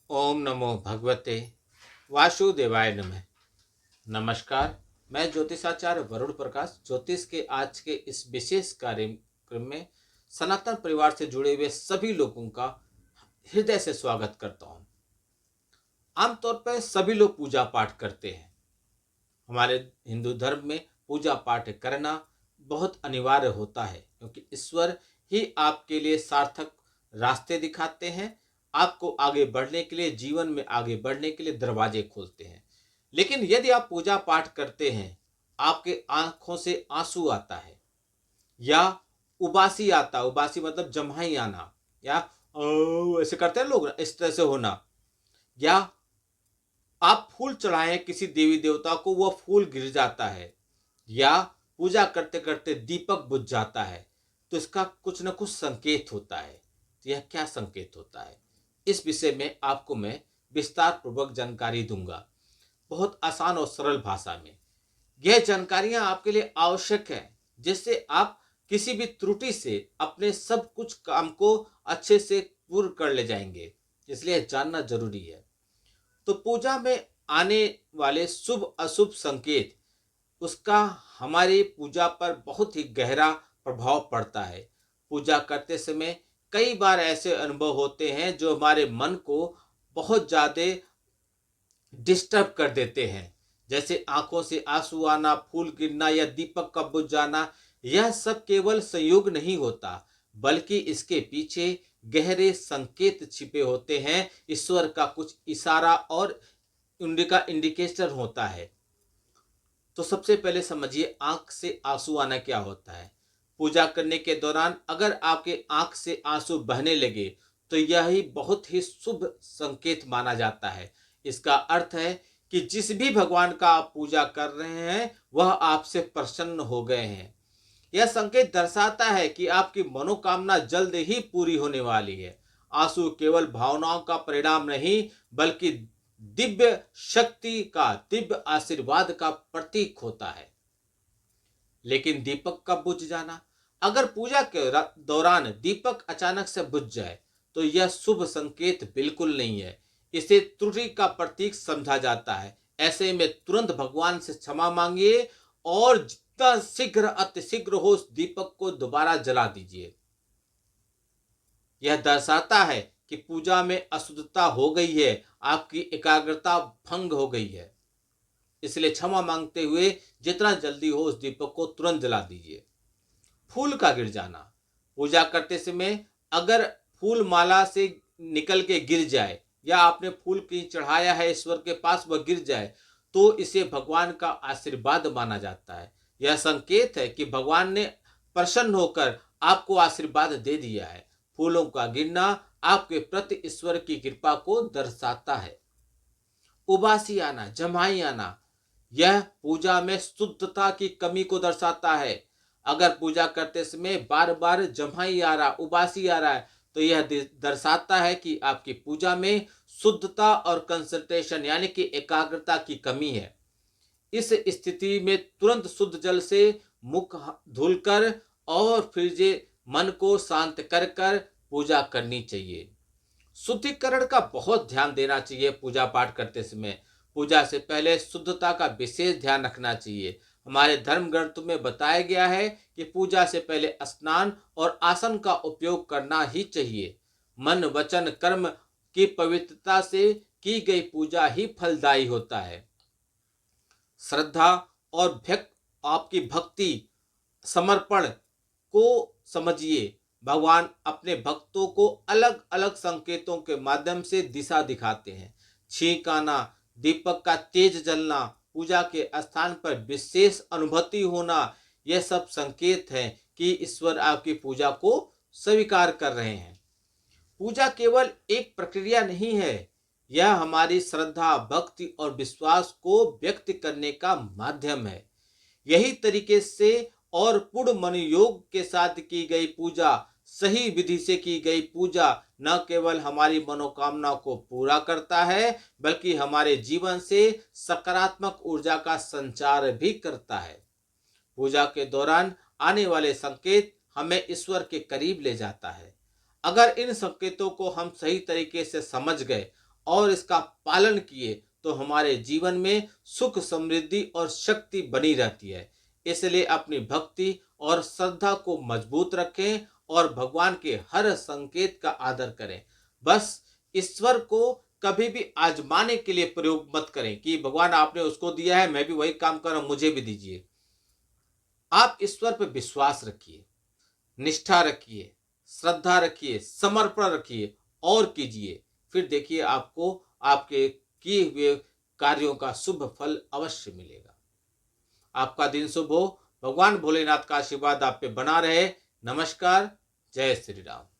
ओम नमो भगवते वासुदेवाय नमः। नमस्कार। मैं ज्योतिषाचार्य वरुण प्रकाश ज्योतिष के आज के इस विशेष कार्यक्रम में सनातन परिवार से जुड़े हुए सभी लोगों का हृदय से स्वागत करता हूं। आमतौर पर सभी लोग पूजा पाठ करते हैं। हमारे हिंदू धर्म में पूजा पाठ करना बहुत अनिवार्य होता है, क्योंकि ईश्वर ही आपके लिए सार्थक रास्ते दिखाते हैं, आपको आगे बढ़ने के लिए, जीवन में आगे बढ़ने के लिए दरवाजे खोलते हैं। लेकिन यदि आप पूजा पाठ करते हैं, आपके आंखों से आंसू आता है या उबासी आता, उबासी मतलब जम्हाई आना, या ऐसे करते हैं लोग, इस तरह से होना, या आप फूल चढ़ाएं किसी देवी देवता को, वह फूल गिर जाता है, या पूजा करते करते दीपक बुझ जाता है, तो इसका कुछ न कुछ संकेत होता है। तो यह क्या संकेत होता है, इस विषय में आपको मैं विस्तार पूर्वक जानकारी दूंगा, बहुत आसान और सरल भाषा में। यह जानकारियां आपके लिए आवश्यक है, जिससे आप किसी भी त्रुटि से अपने सब कुछ काम को अच्छे से पूर्ण कर ले जाएंगे, इसलिए जानना जरूरी है। तो पूजा में आने वाले शुभ अशुभ संकेत, उसका हमारी पूजा पर बहुत ही गहरा प्रभाव पड़ता है। पूजा करते समय कई बार ऐसे अनुभव होते हैं जो हमारे मन को बहुत ज़्यादा डिस्टर्ब कर देते हैं, जैसे आंखों से आंसू आना, फूल गिरना या दीपक का बुझ जाना। यह सब केवल संयोग नहीं होता, बल्कि इसके पीछे गहरे संकेत छिपे होते हैं। ईश्वर का कुछ इशारा और उनका इंडिकेटर होता है। तो सबसे पहले समझिए, आंख से आंसू आना क्या होता है। पूजा करने के दौरान अगर आपके आंख से आंसू बहने लगे, तो यह ही बहुत ही शुभ संकेत माना जाता है। इसका अर्थ है कि जिस भी भगवान का आप पूजा कर रहे हैं, वह आपसे प्रसन्न हो गए हैं। यह संकेत दर्शाता है कि आपकी मनोकामना जल्द ही पूरी होने वाली है। आंसू केवल भावनाओं का परिणाम नहीं, बल्कि दिव्य शक्ति का, दिव्य आशीर्वाद का प्रतीक होता है। लेकिन दीपक का बुझ जाना, अगर पूजा के दौरान दीपक अचानक से बुझ जाए, तो यह शुभ संकेत बिल्कुल नहीं है। इसे त्रुटि का प्रतीक समझा जाता है। ऐसे में तुरंत भगवान से क्षमा मांगिए और जितना शीघ्र अतिशीघ्र हो उस दीपक को दोबारा जला दीजिए। यह दर्शाता है कि पूजा में अशुद्धता हो गई है, आपकी एकाग्रता भंग हो गई है। इसलिए क्षमा मांगते हुए जितना जल्दी हो उस दीपक को तुरंत जला दीजिए। फूल का गिर जाना, पूजा करते समय अगर फूल माला से निकल के गिर जाए, या आपने फूल की चढ़ाया है ईश्वर के पास, वह गिर जाए, तो इसे भगवान का आशीर्वाद माना जाता है। यह संकेत है कि भगवान ने प्रसन्न होकर आपको आशीर्वाद दे दिया है। फूलों का गिरना आपके प्रति ईश्वर की कृपा को दर्शाता है। उबासी आना, जमाई आना, यह पूजा में शुद्धता की कमी को दर्शाता है। अगर पूजा करते समय बार बार जमाई आ रहा, उबासी आ रहा है, तो यह दर्शाता है कि आपकी पूजा में शुद्धता और कंसंट्रेशन यानी कि एकाग्रता की कमी है। इस स्थिति में तुरंत शुद्ध जल से मुख धुलकर और फिर जे मन को शांत कर कर पूजा करनी चाहिए। शुद्धिकरण का बहुत ध्यान देना चाहिए पूजा पाठ करते समय। पूजा से पहले शुद्धता का विशेष ध्यान रखना चाहिए। हमारे धर्म ग्रंथ में बताया गया है कि पूजा से पहले स्नान और आसन का उपयोग करना ही चाहिए। मन वचन कर्म की पवित्रता से की गई पूजा ही फलदायी होता है। श्रद्धा और आपकी भक्ति, समर्पण को समझिए। भगवान अपने भक्तों को अलग अलग संकेतों के माध्यम से दिशा दिखाते हैं। छींक आना, दीपक का तेज जलना, पूजा के स्थान पर विशेष अनुभूति होना, यह सब संकेत हैं कि ईश्वर आपकी पूजा को स्वीकार कर रहे हैं। पूजा केवल एक प्रक्रिया नहीं है, यह हमारी श्रद्धा, भक्ति और विश्वास को व्यक्त करने का माध्यम है। यही तरीके से और पूर्ण मनोयोग के साथ की गई पूजा, सही विधि से की गई पूजा, न केवल हमारी मनोकामना को पूरा करता है, बल्कि हमारे जीवन से सकारात्मक ऊर्जा का संचार भी करता है। पूजा के दौरान आने वाले संकेत हमें ईश्वर के करीब ले जाता है। अगर इन संकेतों को हम सही तरीके से समझ गए और इसका पालन किए तो हमारे जीवन में सुख समृद्धि और शक्ति बनी रहती है। इसलिए अपनी भक्ति और श्रद्धा को मजबूत रखें और भगवान के हर संकेत का आदर करें। बस ईश्वर को कभी भी आजमाने के लिए प्रयोग मत करें कि भगवान आपने उसको दिया है, मैं भी वही काम कर रहा हूं, मुझे भी दीजिए। आप ईश्वर पर विश्वास रखिए, निष्ठा रखिए, श्रद्धा रखिए, समर्पण रखिए और कीजिए। फिर देखिए आपको आपके किए हुए कार्यों का शुभ फल अवश्य मिलेगा। आपका दिन शुभ हो। भगवान भोलेनाथ का आशीर्वाद आप पे बना रहे। नमस्कार। जय श्री राम।